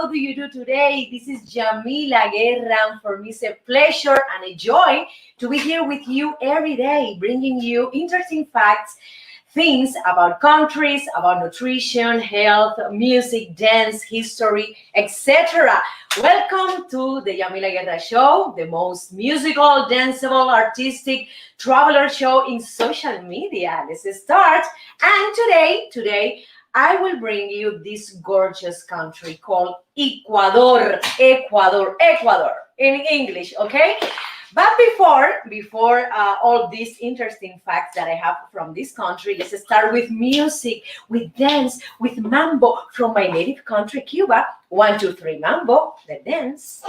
How do you do today? This is Yamila Guerra, and for me it's a pleasure and a joy to be here with you every day, bringing you interesting facts, things about countries, about nutrition, health, music, dance, history, etc. Welcome to the Yamila Guerra Show, the most musical, danceable, artistic, traveler show in social media. Let's start. And today, I will bring you this gorgeous country called Ecuador, Ecuador in English, okay? But before all these interesting facts that I have from this country, let's start with music, with dance, with mambo from my native country, Cuba. 1, 2, 3, mambo, the dance.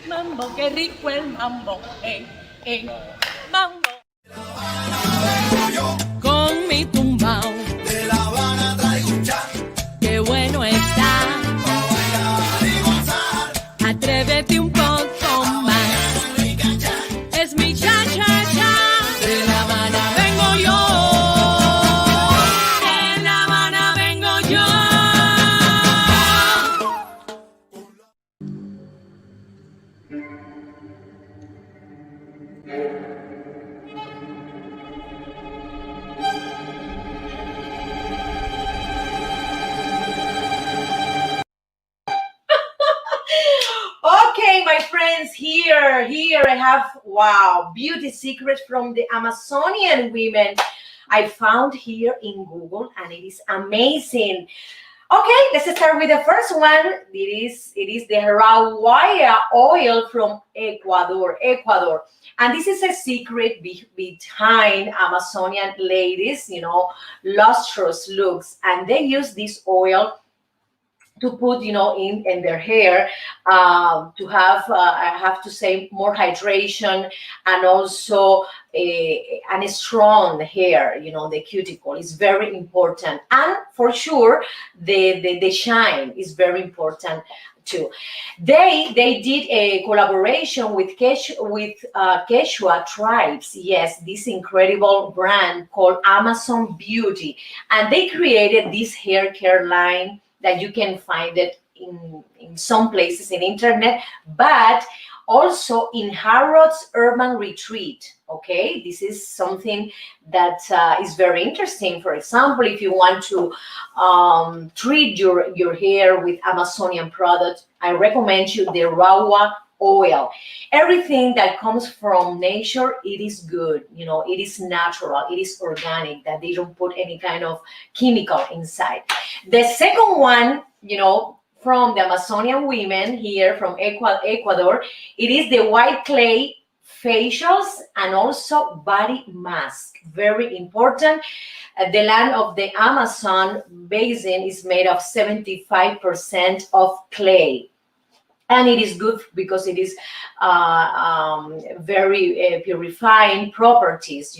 Mambo, qué rico el mambo, mambo. Con mi tumbao de La Habana traigo un cha, qué bueno está. pa' bailar y gozar. Atrévete un poco más. Rica cha, friends, here I have, wow, beauty secrets from the Amazonian women I found here in Google, and it is amazing. Okay, let's start with the first one. It is the rawaya oil from Ecuador. And this is a secret behind Amazonian ladies, lustrous looks. And they use this oil to put in their hair, to have I have to say, more hydration, and also and a strong hair. The cuticle is very important, and for sure the shine is very important too. They did a collaboration with Quechua tribes. Yes, this incredible brand called Amazon Beauty, and they created this hair care line that you can find it in some places in internet, but also in Harrod's Urban Retreat. Okay, this is something that is very interesting. For example, if you want to treat your hair with Amazonian products, I recommend you the rawa oil. Everything that comes from nature, it is good. It is natural, it is organic, that they don't put any kind of chemical inside. The second one, from the Amazonian women here from Ecuador, it is the white clay facials and also body mask. Very important. The land of the Amazon basin is made of 75% of clay. And it is good because it is very purifying properties,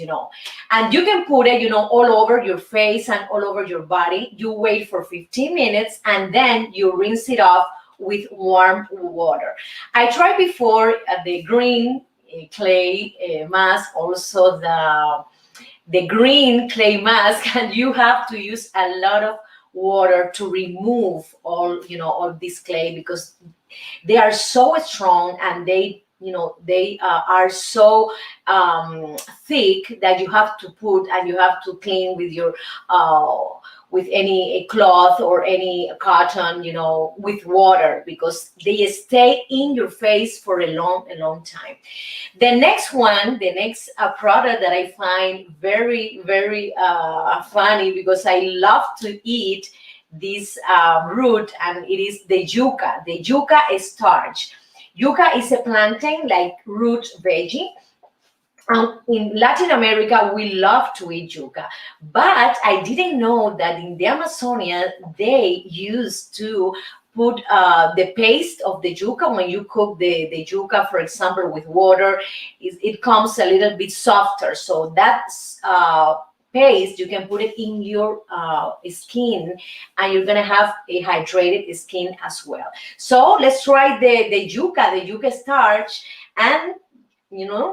And you can put it, all over your face and all over your body. You wait for 15 minutes and then you rinse it off with warm water. I tried before the green clay mask, also the green clay mask, and you have to use a lot of water to remove all this clay, because they are so strong, and they are so thick that you have to put, and you have to clean with your with any cloth or any cotton, with water, because they stay in your face for a long time. The next product that I find very, very funny, because I love to eat this root, and it is the yuca. The yuca starch. Yuca is a plantain like root veggie. In Latin America, we love to eat yuca, but I didn't know that in the Amazonia they used to put the paste of the yuca. When you cook the yuca, for example, with water, it comes a little bit softer. So that's paste, you can put it in your skin, and you're gonna have a hydrated skin as well. So let's try the yuca starch. And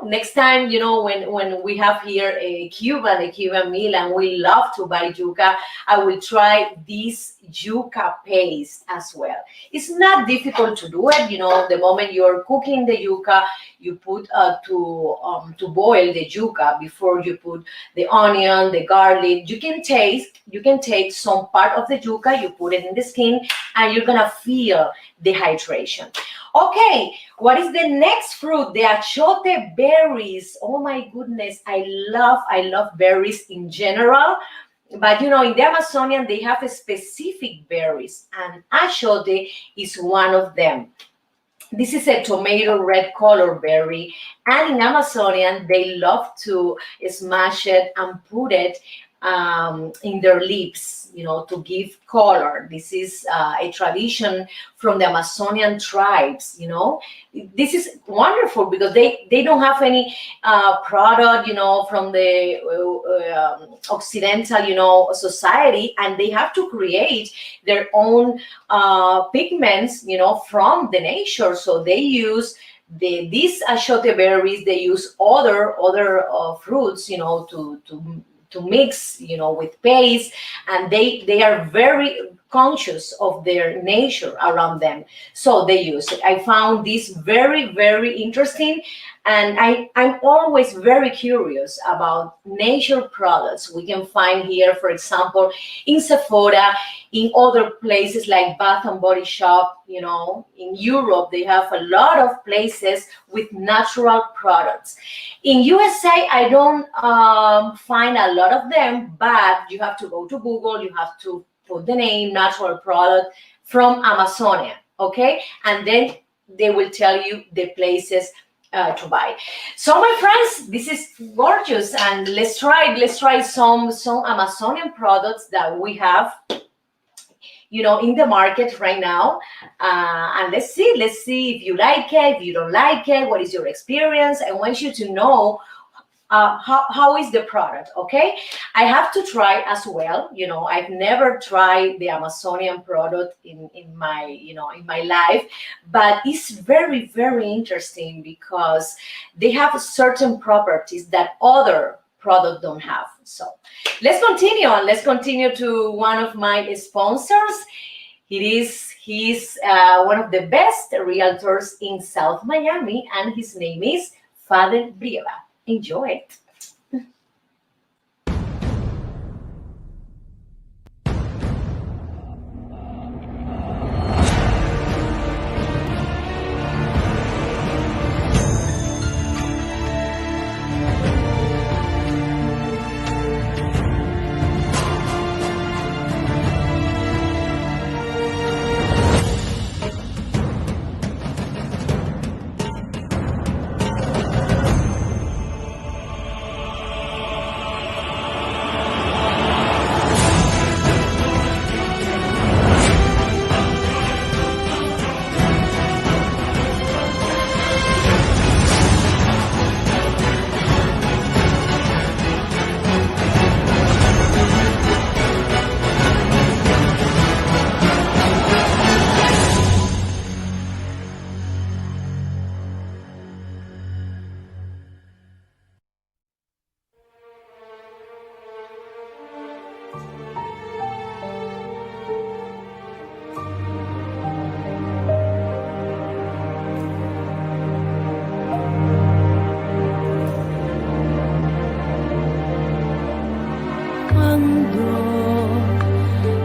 next time, when we have here a Cuban meal and we love to buy yuca, I will try this yuca paste as well. It's not difficult to do it. The moment you're cooking the yuca, you put to boil the yuca before you put the onion, the garlic. You can take some part of the yuca, you put it in the skin, and you're gonna feel the hydration. Okay, what is the next fruit? The achote berries. Oh my goodness, I love berries in general. But in the Amazonian, they have a specific berries, and achote is one of them. This is a tomato red color berry, and in Amazonian, they love to smash it and put it in their lips, to give color. This is a tradition from the Amazonian tribes. This is wonderful because they don't have any product, from the Occidental, society, and they have to create their own pigments, from the nature. So they use these achote berries. They use other fruits, to mix, with paste, and they are very conscious of their nature around them, so they use it. I found this very, very interesting, And I'm always very curious about nature products we can find here, for example, in Sephora, in other places like Bath and Body Shop. In Europe, they have a lot of places with natural products. In USA, I don't find a lot of them, but you have to go to Google, you have to put the name natural product from Amazonia, okay? And then they will tell you the places to buy. So my friends, this is gorgeous, and let's try some Amazonian products that we have in the market right now, and let's see if you like it, if you don't like it, what is your experience. I want you to know how is the product, okay? I have to try as well. I've never tried the Amazonian product in my life, but it's very, very interesting because they have certain properties that other products don't have. So let's continue to one of my sponsors. He's one of the best realtors in South Miami, and his name is Father Brieva. Enjoy it.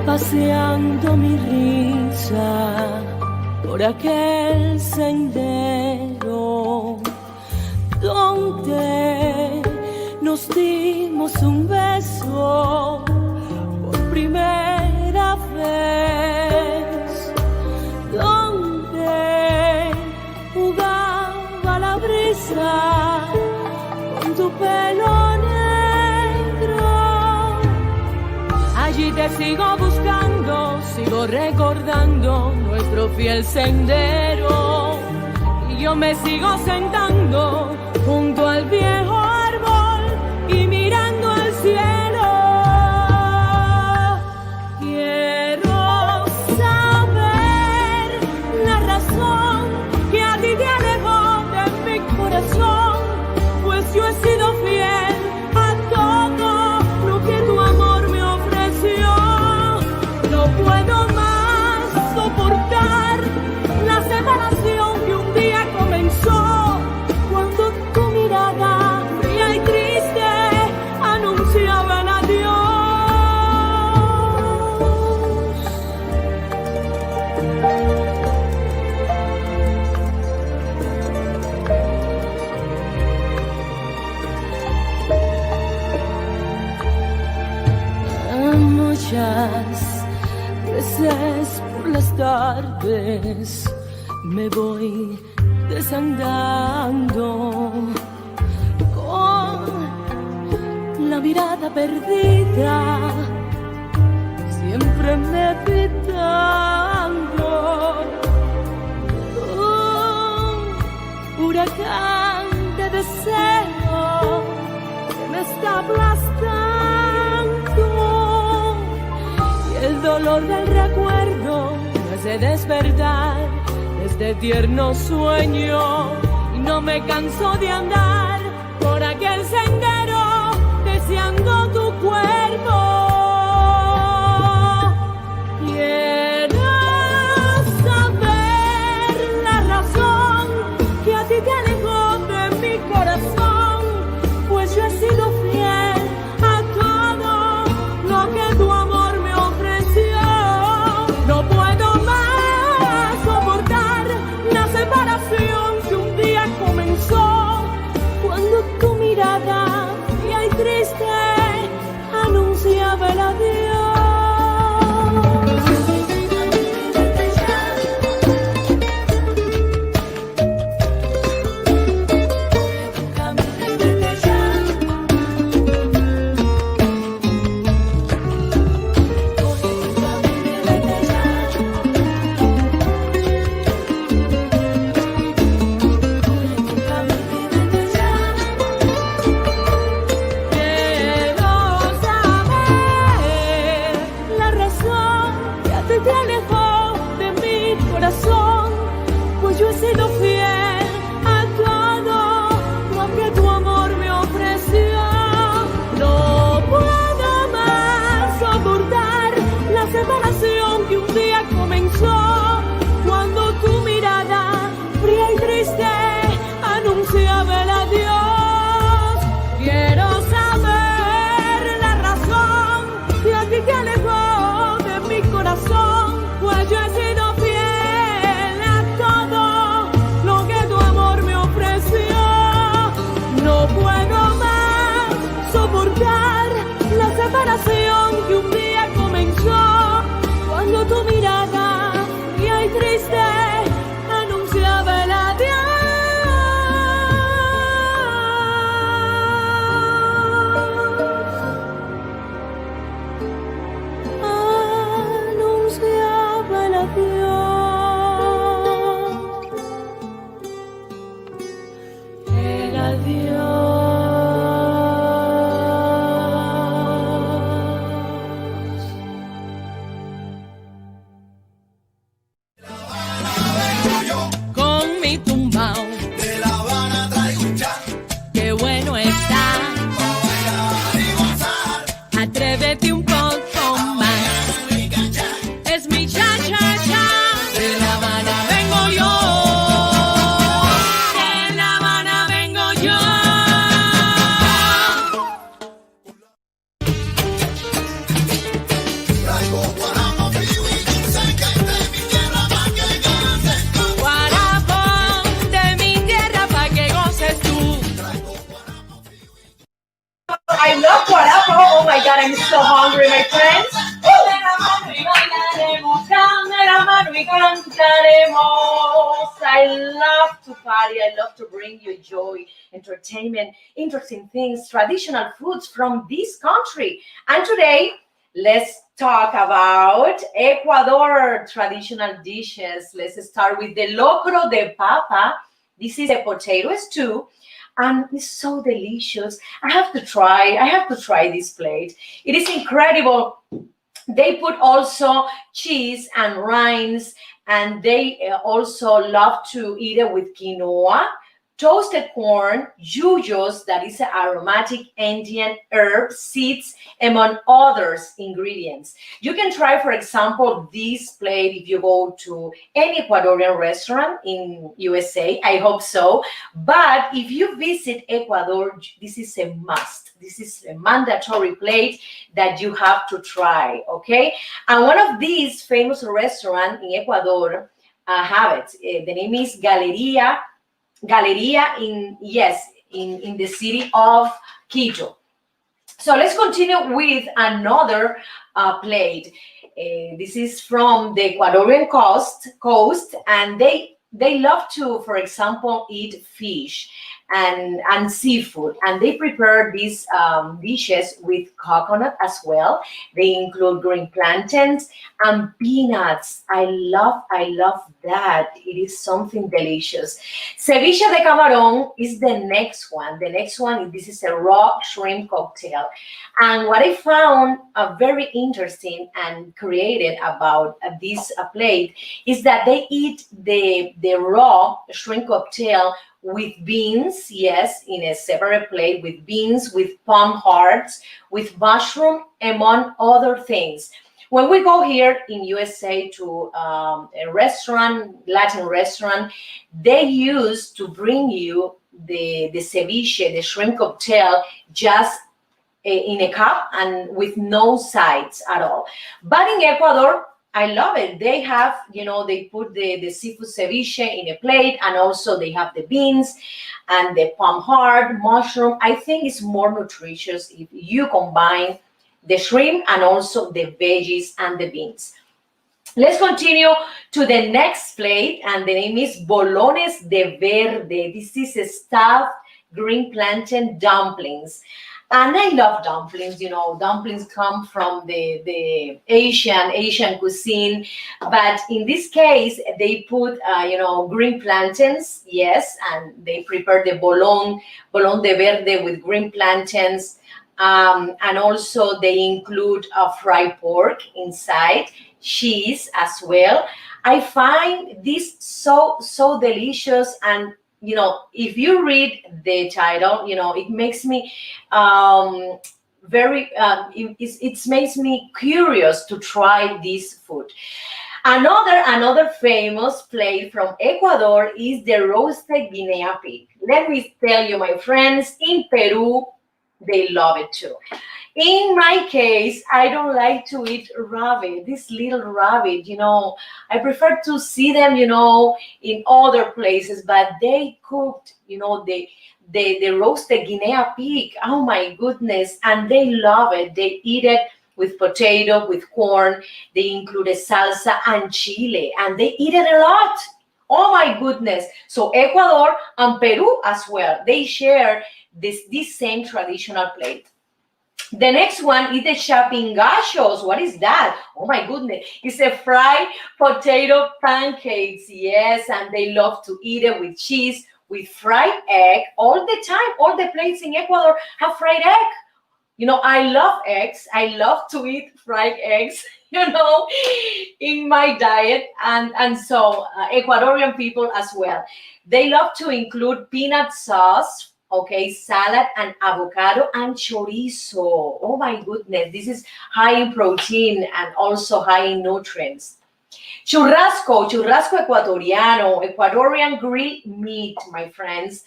Paseando mi risa por aquel sendero donde nos dimos un beso por primera vez, donde jugaba la brisa con tu pelo negro. Allí te sigo buscando, sigo recordando nuestro fiel sendero, y yo me sigo sentando junto al viejo árbol y mirando al cielo. Quiero saber la razón que a ti te alejó de mi corazón, pues yo he sido fiel a todo lo que tu amor me ofreció. No puedo más soportar la separación que un día comenzó, cuando tu mirada fría y triste anunciaban adiós. Muchas veces por las tardes me voy desandando con la mirada perdida, siempre meditando. Un huracán de deseo que me está aplastando, y el dolor del recuerdo me hace despertar de este tierno sueño, y no me canso de andar por aquel sendero deseando tu cuerpo. Quiero saber la razón que a ti te alejó de mi borrar la separación que un día comenzó cuando tu mirada fría y triste anunciaba el adiós. Anunciaba el adiós. El adiós. Con mi tumbao, De La Habana traigo un cha, qué bueno está. pa' bailar y gozar. Atrévete un poco más. Mi cancha, Es mi cha-cha-cha. De La Habana vengo yo. De La Habana vengo yo. traigo guaramo, frío y dulce, que es de mi tierra pa' que goces tú. Guarapo de mi tierra pa' que goces tú. I love guarapo. Oh my God, I'm so hungry, my friends. De la mano y bailaremos, de la mano y cantaremos. I love to party. I love to bring you joy, entertainment, interesting things, traditional foods from this country. And today, let's talk about Ecuador traditional dishes. Let's start with the locro de papa. This is a potato stew. And it's so delicious. I have to try this plate. It is incredible. They put also cheese and rinds, and they also love to eat it with quinoa, toasted corn, yuyos, that is an aromatic Indian herb, seeds, among others ingredients. You can try, for example, this plate if you go to any Ecuadorian restaurant in USA. I hope so. But if you visit Ecuador, this is a must. This is a mandatory plate that you have to try, okay? And one of these famous restaurants in Ecuador have it. The name is Galeria in the city of Quito. So let's continue with another plate. This is from the Ecuadorian coast, and they love to, for example, eat fish and seafood, and they prepare these dishes with coconut as well. They include green plantains and peanuts. I love that. It is something delicious. Ceviche de camarón is the next one. This is a raw shrimp cocktail. And what I found very interesting and creative about this plate is that they eat the raw shrimp cocktail with beans, yes, in a separate plate, with beans, with palm hearts, with mushroom, among other things. When we go here in USA to a restaurant, Latin restaurant, they used to bring you the ceviche, the shrimp cocktail, just in a cup and with no sides at all. But in Ecuador, I love it. They have, they put the seafood ceviche in a plate, and also they have the beans and the palm heart, mushroom. I think it's more nutritious if you combine the shrimp and also the veggies and the beans. Let's continue to the next plate, and the name is bolones de verde. This is a stuffed green plantain dumplings. And I love dumplings. Dumplings come from the Asian cuisine, but in this case, they put, green plantains, yes, and they prepare the bolón de verde with green plantains, and also they include a fried pork inside, cheese as well. I find this so delicious, and if you read the title, it makes me it makes me curious to try this food. Another famous plate from Ecuador is the roasted guinea pig. Let me tell you, my friends, in Peru, they love it too. In my case, I don't like to eat rabbit, this little rabbit, I prefer to see them, in other places, but they cooked, the roasted Guinea pig. Oh my goodness. And they love it. They eat it with potato, with corn. They included salsa and chile, and they eat it a lot. Oh my goodness. So Ecuador and Peru as well, they share this same traditional plate. The next one is the chapingachos. What is that? Oh my goodness. It's a fried potato pancakes. Yes, and they love to eat it with cheese, with fried egg all the time. All the plates in Ecuador have fried egg. I love eggs. I love to eat fried eggs, in my diet. And so Ecuadorian people as well. They love to include peanut sauce, okay, salad and avocado and chorizo. Oh my goodness, this is high in protein and also high in nutrients. Churrasco ecuatoriano, Ecuadorian grilled meat, my friends.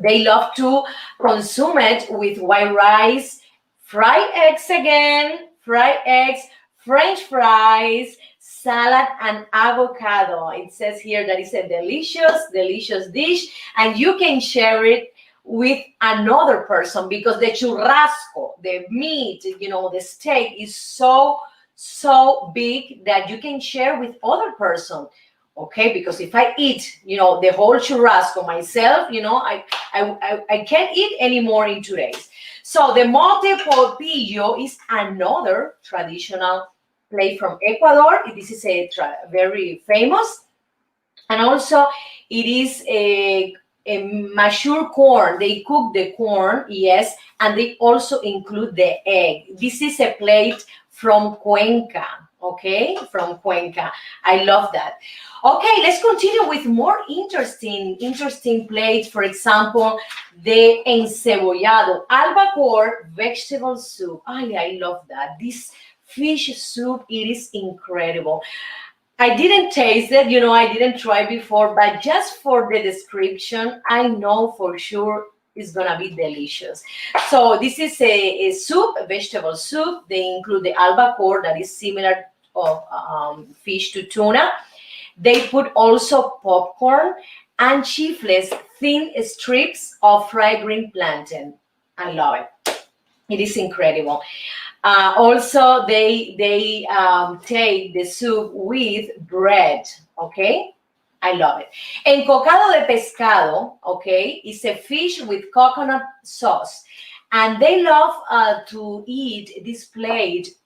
They love to consume it with white rice, fried eggs again, French fries, salad, and avocado. It says here that it's a delicious dish, and you can share it with another person because the churrasco, the meat, the steak is so big that you can share with other person. Okay, because if I eat, the whole churrasco myself, I can't eat anymore in 2 days. So the mote polpillo is another traditional plate from Ecuador. This is very famous, and also it is a mature corn. They cook the corn, yes, and they also include the egg. This is a plate from Cuenca. Okay, from Cuenca. I love that. Okay, let's continue with more interesting plates. For example, the encebollado albacore vegetable soup. I love that. This fish soup, it is incredible. I didn't taste it, I didn't try before, but just for the description, I know for sure it's gonna be delicious. So this is a soup, a vegetable soup. They include the albacore, that is similar of fish to tuna. They put also popcorn and chifles, thin strips of fried green plantain. I love it. It is incredible. Also, they take the soup with bread. Okay, I love it. Encocado de pescado, okay, is a fish with coconut sauce. And they love to eat this plate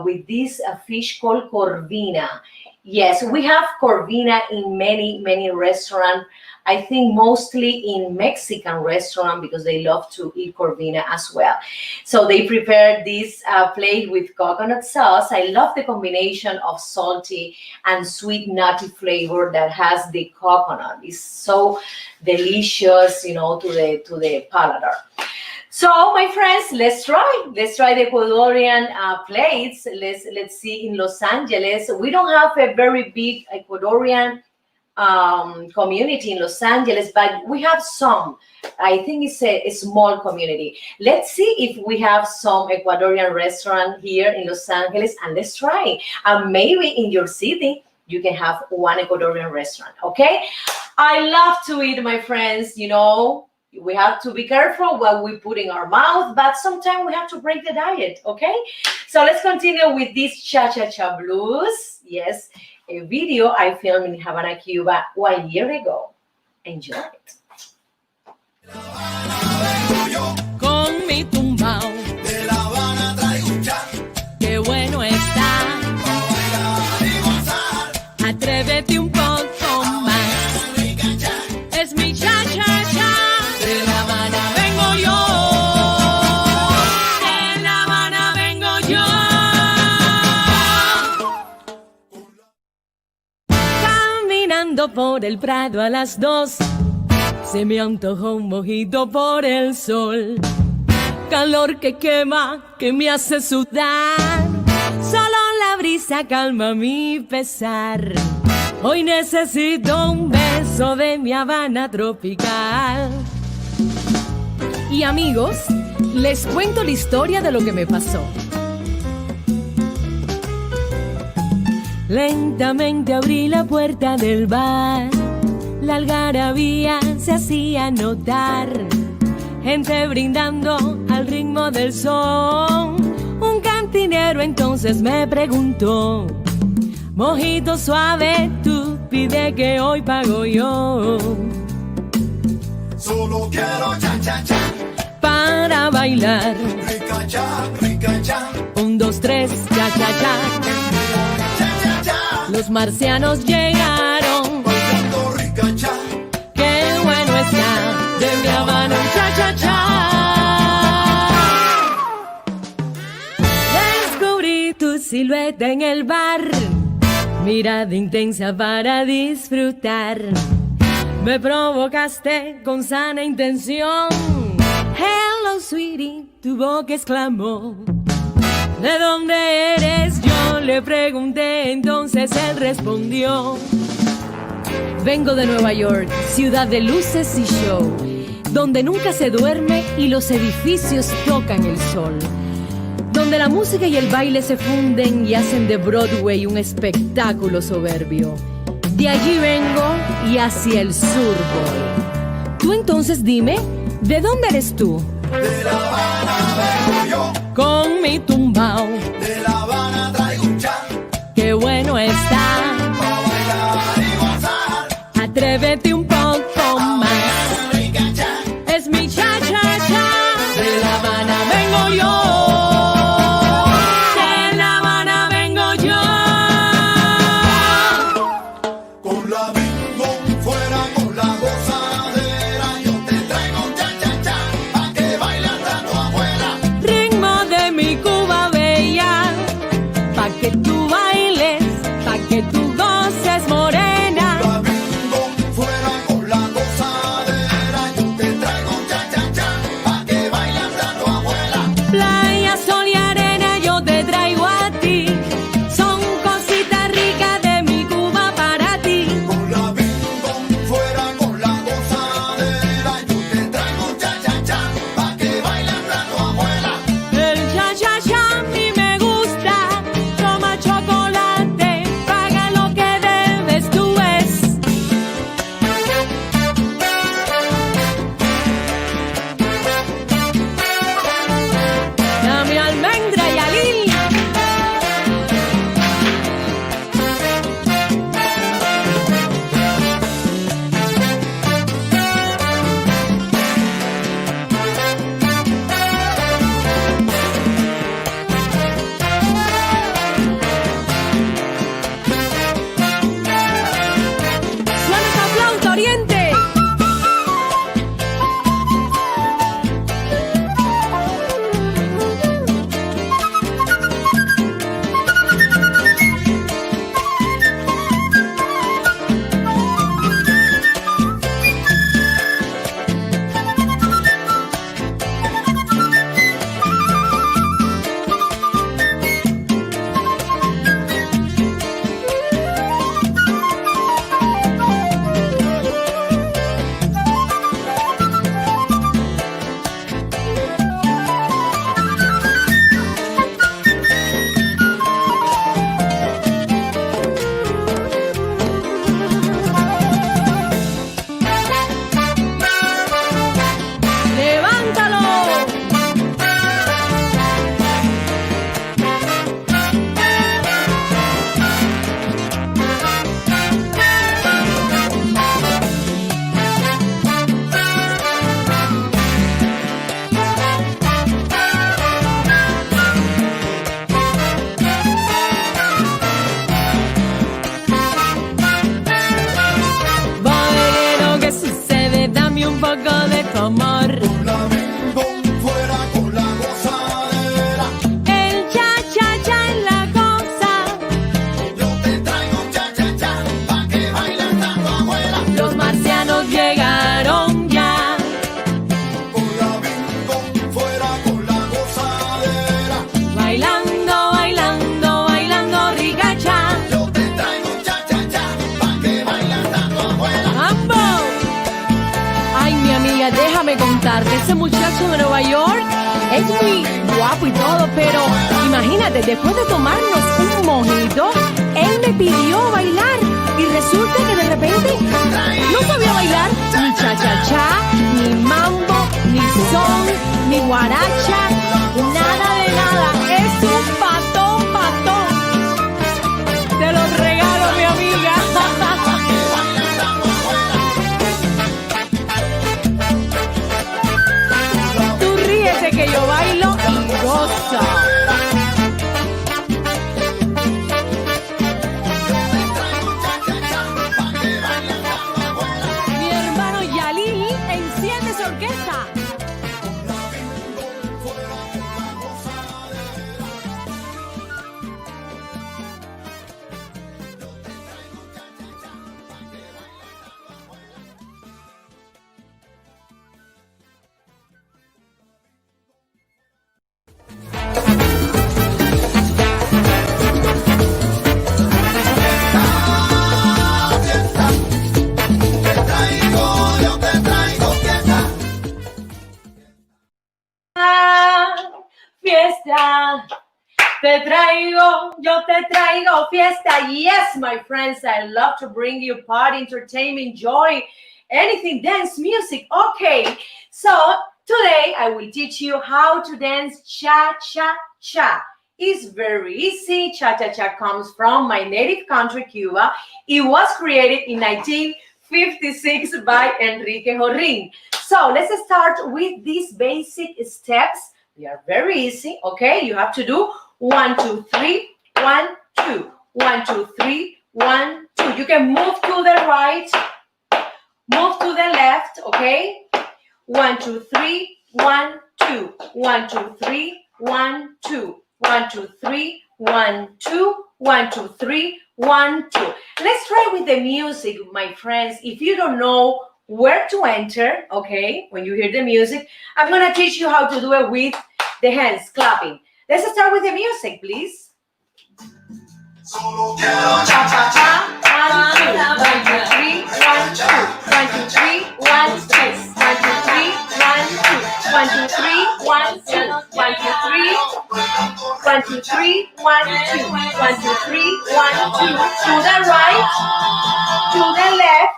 with this fish called corvina. Yes, we have corvina in many restaurants. I think mostly in Mexican restaurant because they love to eat corvina as well. So they prepare this plate with coconut sauce. I love the combination of salty and sweet nutty flavor that has the coconut. It's so delicious, to the palaate. So, my friends, let's try the Ecuadorian plates. Let's see. In Los Angeles, we don't have a very big Ecuadorian community in Los Angeles, but we have some. I think it's a small community. Let's see if we have some Ecuadorian restaurant here in Los Angeles, and let's try. And maybe in your city, you can have one Ecuadorian restaurant, okay? I love to eat, my friends, we have to be careful what we put in our mouth, but sometimes we have to break the diet, okay? So let's continue with this Cha-Cha-Cha Blues. Yes, a video I filmed in Havana, Cuba 1 year ago. Enjoy it. Con mi tumbao, De La Habana traigo un cha, qué bueno está. pa' bailar y gozar. Atrévete un poco más. Rica cha, Es mi cha-cha-cha. De La Habana vengo yo. De La Habana vengo yo. Caminando por el Prado a las 2, se me antojó un mojito por el sol. Calor que quema, que me hace sudar. Solo la brisa calma mi pesar. Hoy necesito un beso de mi Habana tropical. Y amigos, Les cuento la historia de lo que me pasó. Lentamente abrí la puerta del bar. La algarabía se hacía notar. Gente brindando al ritmo del son. Un cantinero entonces me preguntó: mojito suave, tú pide que hoy pago yo. Solo quiero cha cha cha, Para bailar, rica cha, rica cha, 1, 2, 3, cha cha cha. cha cha cha, Los marcianos llegaron. bailando rica cha. Qué bueno está de Mi Habana un cha cha cha. Descubrí tu silueta en el bar, mirada intensa para disfrutar. Me provocaste con sana intención. Hello, sweetie, tu boca exclamó. ¿De dónde eres? Yo le pregunté, entonces él respondió: vengo de Nueva York, ciudad de luces y show, donde nunca se duerme y los edificios tocan el sol, donde la música y el baile se funden y hacen de Broadway un espectáculo soberbio. De allí vengo y hacia el sur voy. Tú entonces dime, ¿de dónde eres tú? De La Habana vengo yo, Con mi tumbao, de La Habana traigo un cha, qué bueno está. pa' bailar y gozar. Atrévete un poco más. Rica cha, Es mi cha-cha-cha. De La Habana vengo yo. De La Habana vengo yo. con la bingo fuera con la gozadera. Yo te traigo un cha cha cha, pa' que bailes hasta tu abuela. Ritmo de mi Cuba bella. Pa' que tú bailes, pa' que tú goces, morena. La bingo fuera con la gozadera. Yo te traigo un cha cha cha, pa' que bailes hasta tu abuela. Playa, sol y arena yo te traigo a ti. Son cositas ricas de mi Cuba para ti. Con la bingo fuera con la gozadera. Yo te traigo un cha cha cha, pa' que bailes hasta tu abuela. El cha-cha-cha a mí me gusta. Toma chocolate, paga lo que debes, tú ves. Dame almendra y alil. Suena esa flauta, Oriente. Levántalo. Bolero, ¿qué sucede? Dame un poco de tu amor. Con la bingo fuera con la gozadera. El cha-cha-cha es la cosa. Yo te traigo un cha cha cha, pa' que bailes hasta tu abuela. Los marcianos llegaron ya. Con la bingo fuera con la gozadera. Bailando, bailando, bailando ricacha. Yo te traigo un cha cha cha, pa' que bailes hasta tu abuela. ¡Mambo! Ay, mi amiga, déjame contarte. Ese muchacho de Nueva York Es muy guapo y todo, pero imagínate, después de tomarnos un mojito, él me pidió bailar y resulta que de repente no sabía bailar ni cha-cha-cha, ni mambo, ni son, ni guaracha, nada de nada. Es un patón. Te lo regalo, mi amiga. Tú ríete que yo bailo y gozo. Mi hermano Yalil enciende su orquesta. Fiesta, te traigo, yo te traigo fiesta. Yes, my friends, I love to bring you party, entertainment, joy, anything, dance, music. Okay, so today I will teach you how to dance cha-cha-cha. It's very easy. Cha-cha-cha comes from my native country, Cuba. It was created in 1956 by Enrique Jorrin. So let's start with these basic steps. They are very easy, okay? You have to do 1, 2, 3, 1, 2. 1, 2, 3, 1, 2. You can move to the right, move to the left, okay? 1, 2, 3, 1, 2. 1, 2, 3, 1, 2. 1, 2, 3, 1, 2. 1, 2, 3, 1, 2. Let's try with the music, my friends. If you don't know where to enter, okay, when you hear the music, I'm gonna teach you how to do it with the hands clapping. Let's start with the music, please. Solo quiero Cha-cha-cha, 1, 2, 1, 2, 3, 1, 2, 1, 2, 3, 1, 2, 1, 2, 3, 1, 2, 1, 2, 3, 1, 2, 1, 2, 3, 1, 2, 3, 1, 2, 1, 2, 3, 1, 2, to the right, to the left.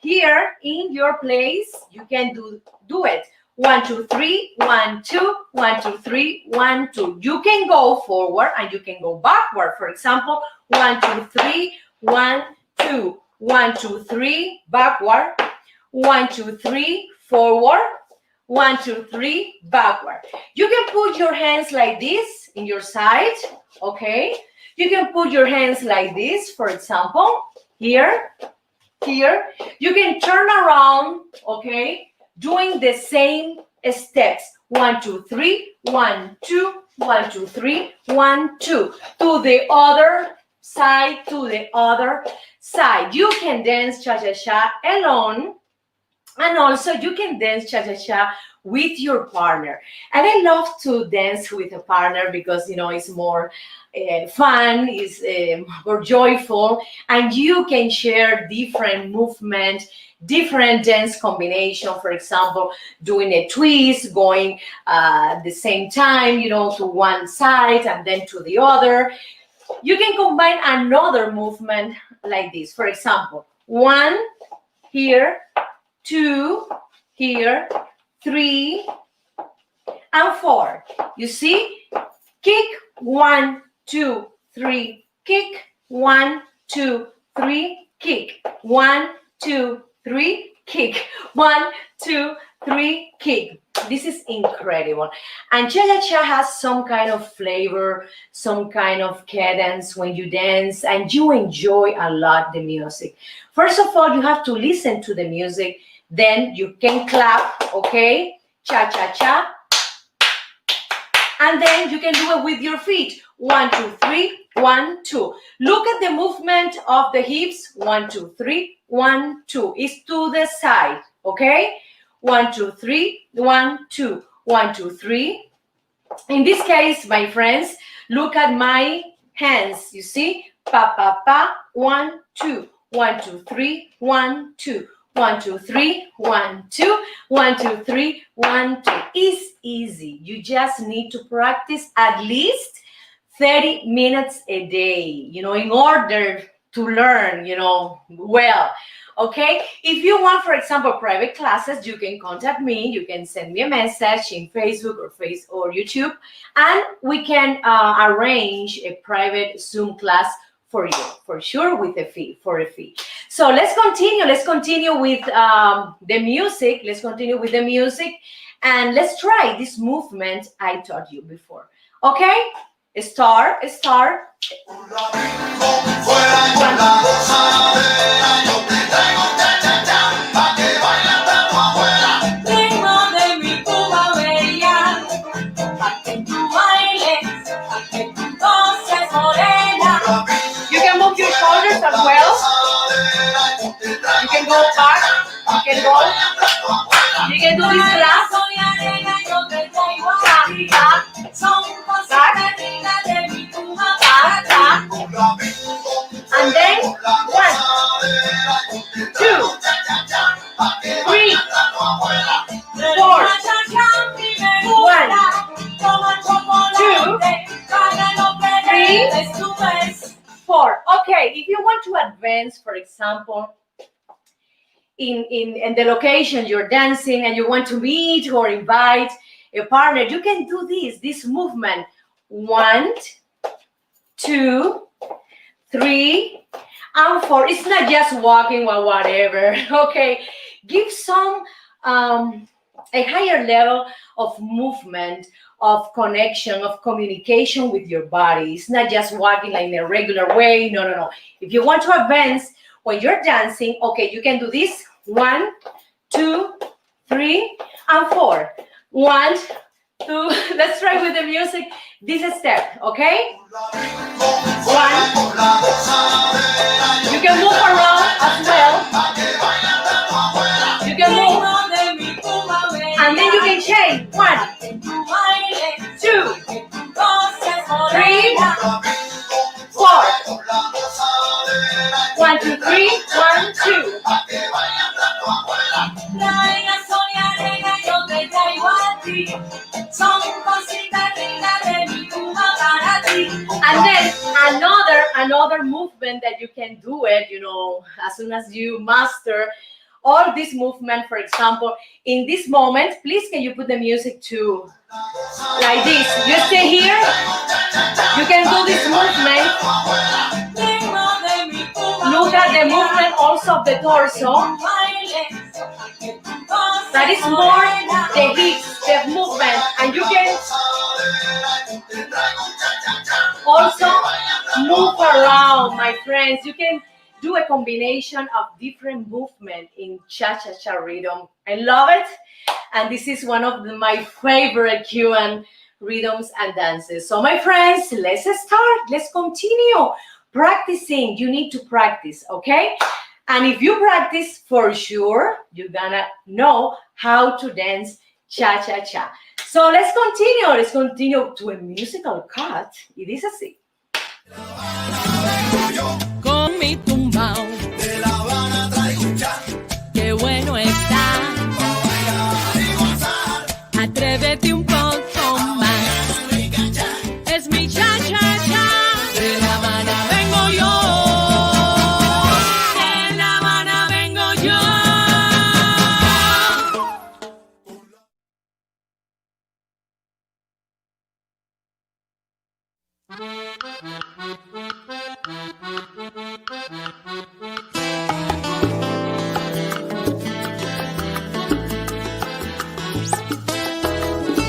Here in your place, you can do it. 1, 2, 3, 1, 2, 1, 2, 3, 1, 2. You can go forward and you can go backward. For example, 1, 2, 3, 1, 2, 1, 2, 3, backward. 1, 2, 3, forward. 1, 2, 3, backward. You can put your hands like this in your side, okay? You can put your hands like this, for example, here. You can turn around, okay? Doing the same steps. 1, 2, 3, 1, 2, 1, 2, 3, 1, 2. To the other side, to the other side. You can dance cha-cha-cha alone, and also you can dance cha-cha-cha with your partner. And I love to dance with a partner because, you know, it's more fun, it's more joyful, and you can share different movement, different dance combination. For example, doing a twist, going at the same time, you know, to one side and then to the other. You can combine another movement like this. For example, 1 here, 2 here, 3 and 4. You see? Kick, 1, 2, 3, kick, 1, 2, 3, kick, 1, 2, 3, kick, 1, 2, 3, kick. This is incredible. And cha-cha-cha has some kind of flavor, some kind of cadence when you dance, and you enjoy a lot the music. First of all, you have to listen to the music, then you can clap, okay? Cha-cha-cha. And then you can do it with your feet. 1, 2, 3, 1, 2. Look at the movement of the hips. 1, 2, 3, 1, 2. It's to the side, okay? 1, 2, 3, 1, 2. 1, 2, 3. In this case, my friends, look at my hands. You see? Pa, pa, pa. 1, 2. 1, 2, 3, 1, 2. 1, 2, 3, 1, 2, 1, 2, 3, 1, 2. It's easy. You just need to practice at least 30 minutes a day, in order to learn, well. Okay, if you want, for example, private classes, you can contact me. You can send me a message in Facebook or YouTube, and we can arrange a private Zoom class for you, for sure, with a fee. So let's continue with the music. Let's continue with the music, and let's try this movement I taught you before. Okay, start. Un domingo fuera con la gozadera, yo te traigo cha-cha-cha, pa' que bailes tanto afuera. Ritmo de mi Cuba bella, pa' que tú bailes, pa' que tú goces morena. You can move your shoulders as well. You can go back. You can go. You can do this last. Sol y arena yo te traigo a ti. Son cositas lindas de mi Cuba para ti. And then 1, 2, 3, 4, 4. Okay, if you want to advance, for example, in the location you're dancing and you want to meet or invite a partner, you can do this movement. 1, 2, 3, and 4. It's not just walking or whatever. Okay, give some a higher level of movement, of connection, of communication with your body. It's not just walking like in a regular way. No. If you want to advance when you're dancing, okay, you can do this. 1, 2, 3, and 4. 1, 2. Let's try with the music. This step, okay? 1. You can move around as well. You can move, and then you can change. 1, 2, 3, 4. 1, 2, 3, 1, 2. Sol y arena yo te traigo a ti. Son cositas lindas de mi Cuba para ti. And then another movement that you can do it, as soon as you master all this movement. For example, in this moment, please can you put the music to like this? You stay here. You can do this movement. Look at the movement also of the torso. That is more the hips, the movement, and you can also move around, my friends. You can do a combination of different movement in cha-cha-cha rhythm. I love it, and this is one of my favorite Cuban rhythms and dances. So my friends, let's start. Let's continue practicing. You need to practice, okay? And if you practice, for sure, you're gonna know how to dance cha-cha-cha. So let's continue to a musical cut. It is así. Con mi tumbao, De La Habana traigo un cha, qué bueno está. pa' bailar y gozar. Atrévete un poco más. Es mi cha-cha-cha. De La Habana vengo yo. De La Habana vengo yo.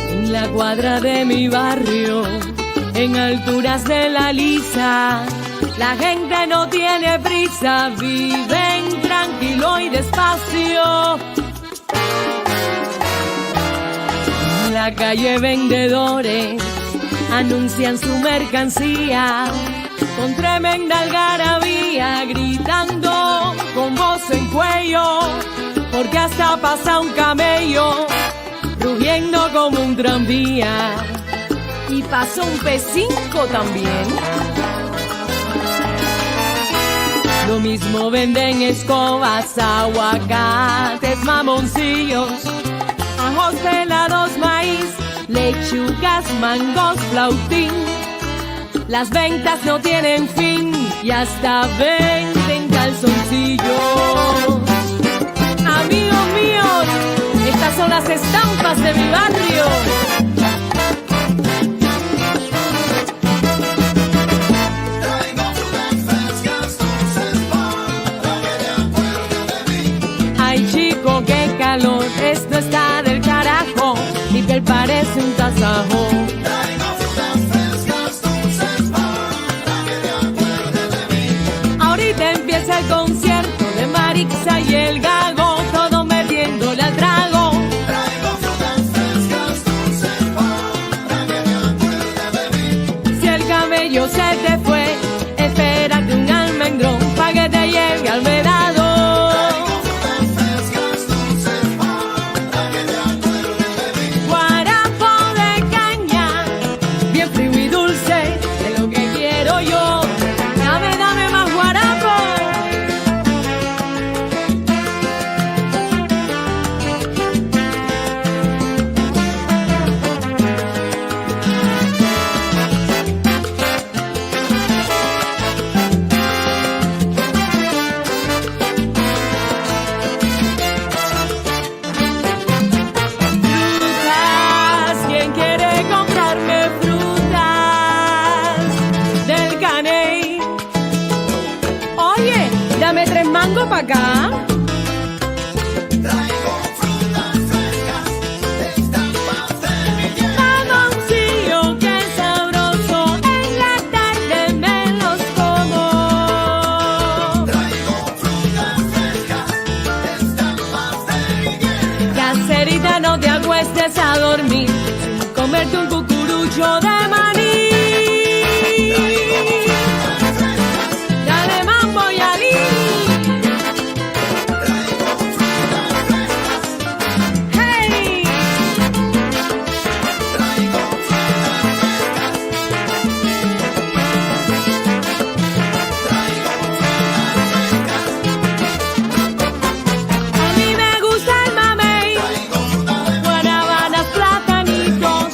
En la cuadra de mi barrio, en alturas de la lisa, la gente no tiene prisa, viven tranquilo y despacio. En la calle vendedores anuncian su mercancía con tremenda algarabía, gritando con voz en cuello, porque hasta pasa un camello rugiendo como un tranvía, y pasa un P5 también. Lo mismo venden escobas, aguacates, mamoncillos, ajos pelados, maíz, lechugas, mangos, flautín. Las ventas no tienen fin y hasta venden calzoncillos. Amigos míos, estas son las estampas de mi barrio. Traigo frutas frescas, dulces para que te acuerdes de mí. Ay chico, qué calor, esto está del carajo. Mi piel parece un tasajo. Traigo frutas frescas, dulces para que te acuerdes de mí. Ahorita empieza el concierto de Marixa y el Gago, todo metiéndole al trago. Traigo frutas frescas, dulces para que te acuerdes de mí. Si el cabello se te fue, espérate un almendrón pa' que te llegue al vedado. Traigo frutas frescas, dulces para que te acuerdes de mí. Guarapo de caña, bien frío y dulce, es lo que quiero yo. Dame más guarapo. Frutas, ¿quién quiere comprarme frutas del caney? Oye, dame 3 mangos pa' acá. Traigo frutas frescas, estampas de mi tierra. Mamoncillo, qué sabroso, en la tarde me los como. Traigo frutas frescas, estampas de mi tierra. Caserita, no te acuestes a dormir sin comerte un cucurucho de maní. Dale mambo y alí. Traigo frutas frescas, Hey, traigo frutas frescas. Traigo frutas frescas. a mí me gusta el mamey, Traigo fruta de mi guanábanas, platanitos,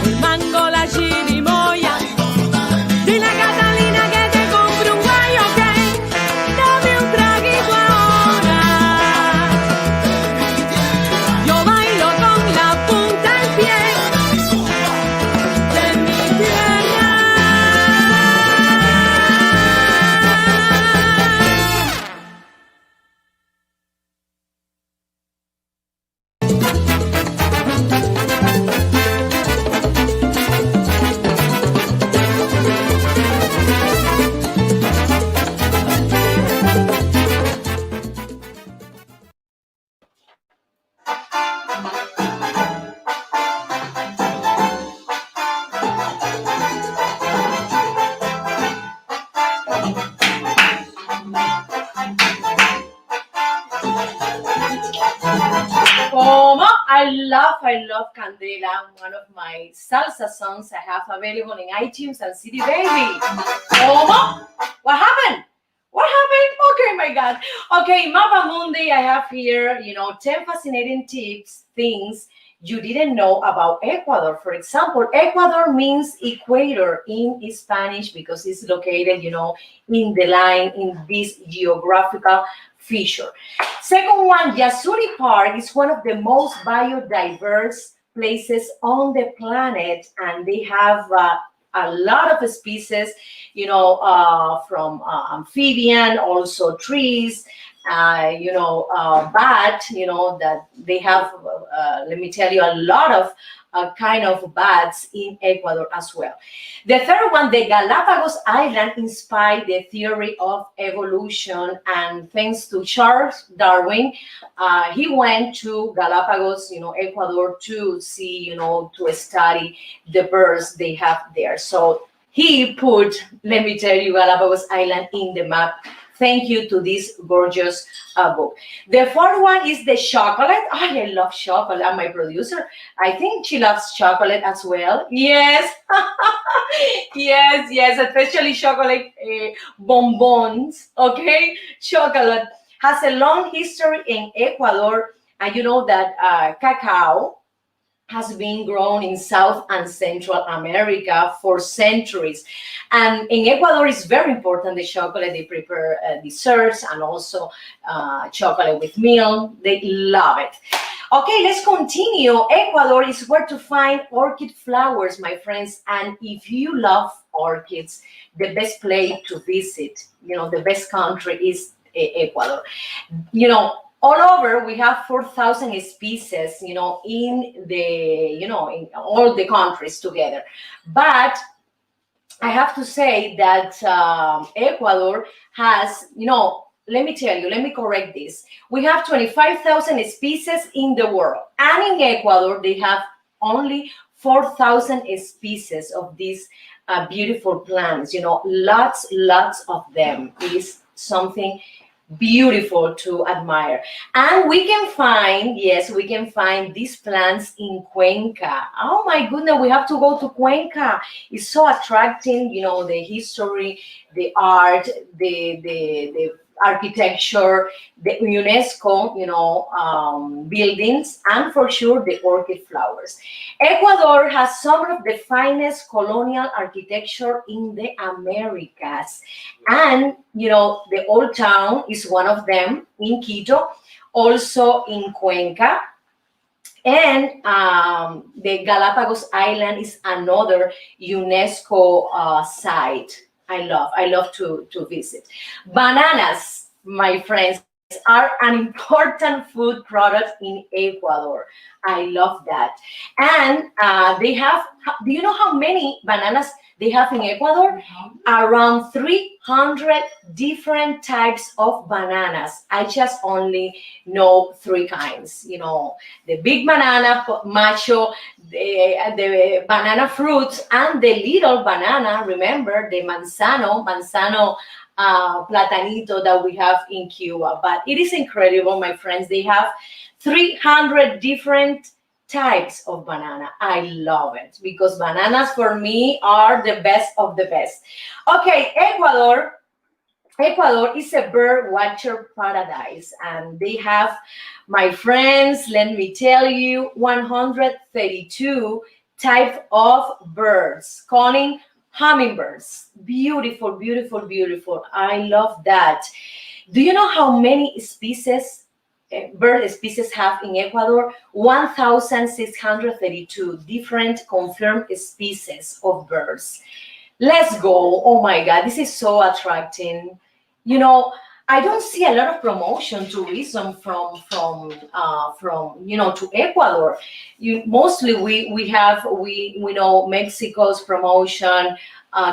el mango, la chirimoya. Traigo fruta de mi Dile a Catalina que te compre un gallo, ok. Dame un traguito ahora. Yo bailo con la punta del pie de mi tierra. Como I love Candela, one of my salsa songs I have available in iTunes and CD Baby. Como? What happened? What happened? Okay, my God. Okay, Mapa Mundi, I have here, 10 fascinating tips, things you didn't know about Ecuador. For example, Ecuador means equator in Spanish because it's located, in the line, in this geographical feature. Second one, Yasuri Park is one of the most biodiverse places on the planet, and they have a lot of species, from amphibian, also trees, bat, that they have, let me tell you, a lot of kind of bats in Ecuador as well. The third one, the Galapagos Island inspired the theory of evolution, and thanks to Charles Darwin, he went to Galapagos, Ecuador to see, to study the birds they have there. So he put, let me tell you, Galapagos Island in the map. Thank you to this gorgeous book. The fourth one is the chocolate. I love chocolate. And my producer, I think she loves chocolate as well. Yes. Yes, especially chocolate bonbons. Okay, chocolate has a long history in Ecuador, and you know that cacao has been grown in South and Central America for centuries. And in Ecuador, it's very important the chocolate. They prepare desserts and also chocolate with milk. They love it. Okay, let's continue. Ecuador is where to find orchid flowers, my friends. And if you love orchids, the best place to visit, the best country is Ecuador. All over we have 4,000 species, in all the countries together. But I have to say that Ecuador has, let me correct this. We have 25,000 species in the world. And in Ecuador, they have only 4,000 species of these beautiful plants, lots of them. It is something beautiful to admire. And we can find these plants in Cuenca. Oh my goodness, we have to go to Cuenca. It's so attracting, the history, the art, the architecture, the UNESCO, buildings, and for sure the orchid flowers. Ecuador has some of the finest colonial architecture in the Americas. And, the Old Town is one of them in Quito, also in Cuenca. And the Galapagos Island is another UNESCO site. I love to visit. Bananas, my friends, are an important food product in Ecuador. I love that. And they have, do you know how many bananas they have in Ecuador? Around 300 different types of bananas. I just only know 3 kinds. The big banana, macho, the banana fruits, and the little banana, remember, the manzano platanito that we have in Cuba. But it is incredible, my friends. They have 300 different types of banana. I love it because bananas for me are the best of the best. Okay, Ecuador is a bird watcher paradise, and they have, my friends, let me tell you, 132 types of birds, calling hummingbirds. Beautiful, beautiful, beautiful. I love that. Do you know how many bird species have in Ecuador? 1,632 different confirmed species of birds. Let's go. Oh my God, this is so attracting. I don't see a lot of promotion tourism from to Ecuador. Mostly we know Mexico's promotion,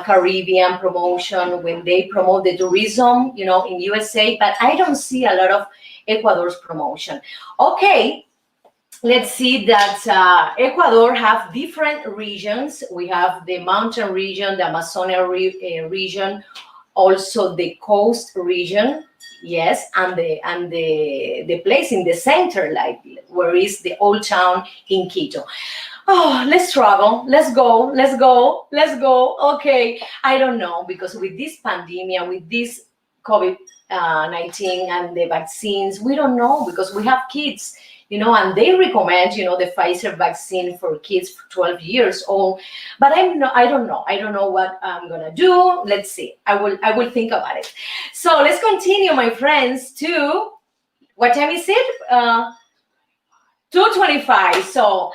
Caribbean promotion when they promote the tourism, in USA, but I don't see a lot of Ecuador's promotion. Okay, let's see that Ecuador have different regions. We have the mountain region, the Amazonia region, also the coast region, yes, and the place in the center, like where is the Old Town in Quito. Oh, let's travel. Let's go. Okay, I don't know, because with this pandemic, with this COVID-19 and the vaccines, we don't know, because we have kids, and they recommend, the Pfizer vaccine for kids 12 years old. But I don't know what I'm gonna do. Let's see. I will think about it. So let's continue, my friends, to what time is it? 2:25. So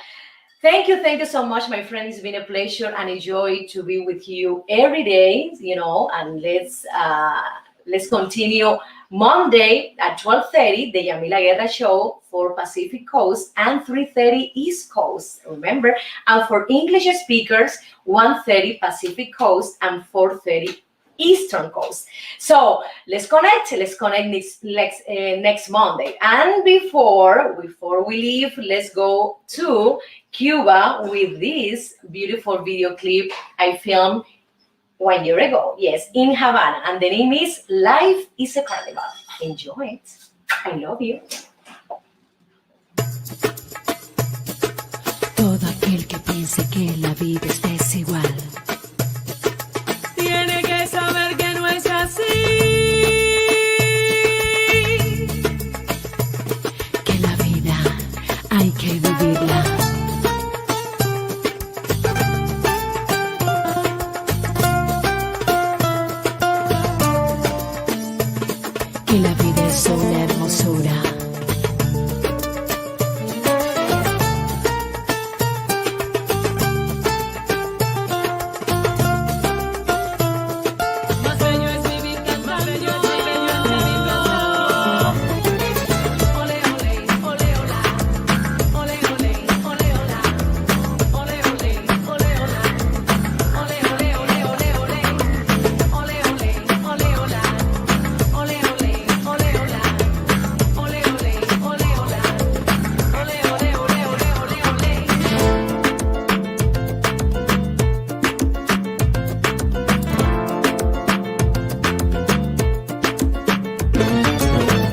thank you so much, my friends. It's been a pleasure and a joy to be with you every day, and let's continue Monday at 12:30, the Yamila Guerra show for Pacific Coast, and 3:30 East Coast, remember? And for English speakers, 1:30 Pacific Coast and 4:30 Eastern Coast. So let's connect next Monday. And before we leave, let's go to Cuba with this beautiful video clip I filmed 1 year ago, yes, in Havana, and the name is Life is a Carnival. Enjoy it. I love you. Todo aquel que piense que la vida es desigual hermosura. Más bello es vivir cantando. Ole, ole, ole, ola. Ole, ole, ole, ola. Ole, ole, ole, ola. Ole, ole, ole, ole, ole. Ole, ole, ole, ola. Ole, ole, ole, ola. Ole, ole, ole, ola. Ole, ole, ole, ole, ole.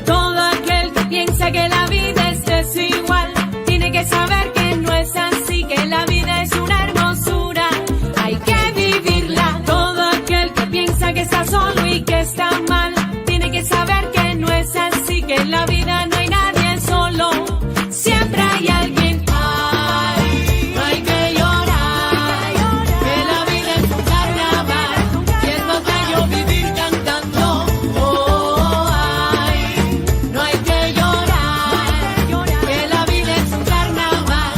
Todo aquel que piensa que la vida es desigual tiene que saber que no es así, que la vida es una hermosura, hay que vivirla. Todo aquel que piensa que está solo y que está mal tiene que saber que no es así, que en la vida no hay nadie solo, siempre hay alguien. Ay, no hay que llorar, que la vida es un carnaval y es más bello vivir cantando. Oh, ay, no hay que llorar, que la vida es un carnaval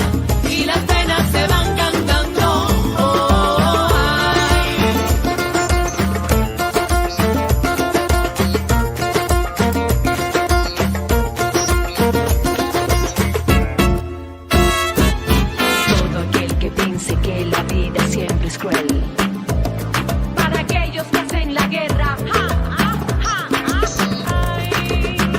y las penas se van cantando. Oh, ay. Todo aquel que piense que la vida siempre es cruel. Para aquellos que hacen la guerra.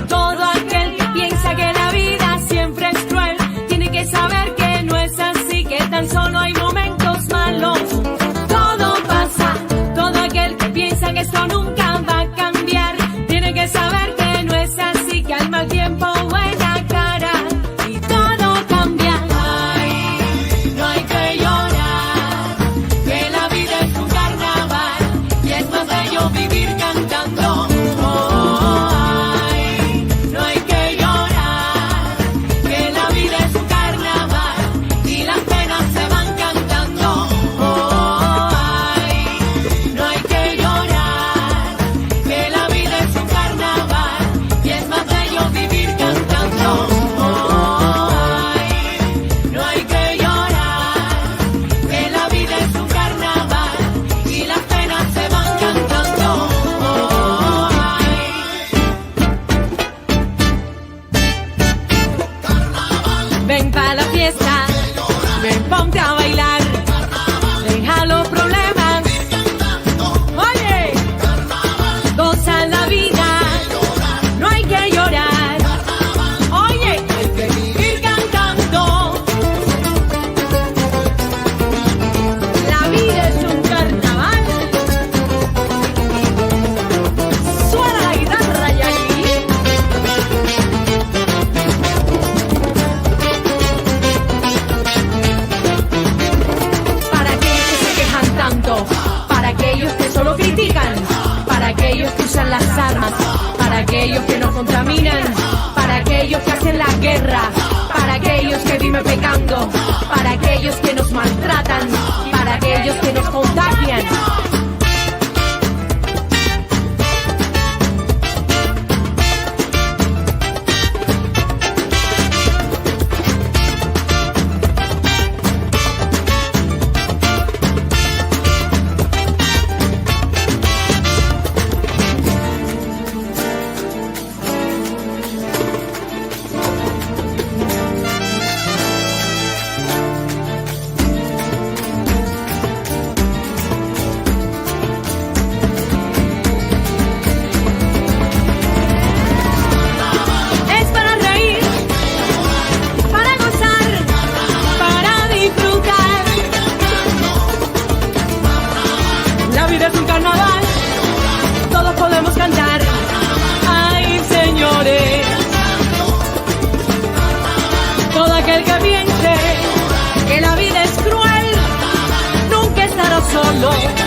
Todo aquel que piensa que la vida siempre es cruel tiene que saber que no es así, que tan solo hay momentos malos. Todo pasa. Todo aquel que piensa que esto nunca va a cambiar tiene que saber que no es así, que al mal tiempo buena cara y todo cambia. Ay, no hay que llorar, que la vida es un carnaval y es más bello vivir cantando. Oh, ay, no hay que llorar, que la vida es un carnaval y las penas se van cantando. Oh, ay, no hay que llorar, que la vida es un carnaval y es más bello vivir cantando. Oh, ay, no hay que llorar, que la vida es un carnaval y las penas se van cantando. Oh, ay. Ven pa' la fiesta, ven ponte a bailar, deja los problemas, oye, goza la vida, no hay que llorar, oye, hay que vivir cantando. La vida es un carnaval, suena la guitarra y ahí. Para aquellos que se quejan tanto, para aquellos que solo critican, para aquellos que usan las armas, para aquellos que no contaminan, para aquellos que hacen la guerra, para aquellos que viven pecando, para aquellos que nos maltratan, para aquellos que nos contagian. Es para reír, para gozar, para disfrutar. La vida es un carnaval, todos podemos cantar. Ay, señores, todo aquel que piense que la vida es cruel nunca estará solo.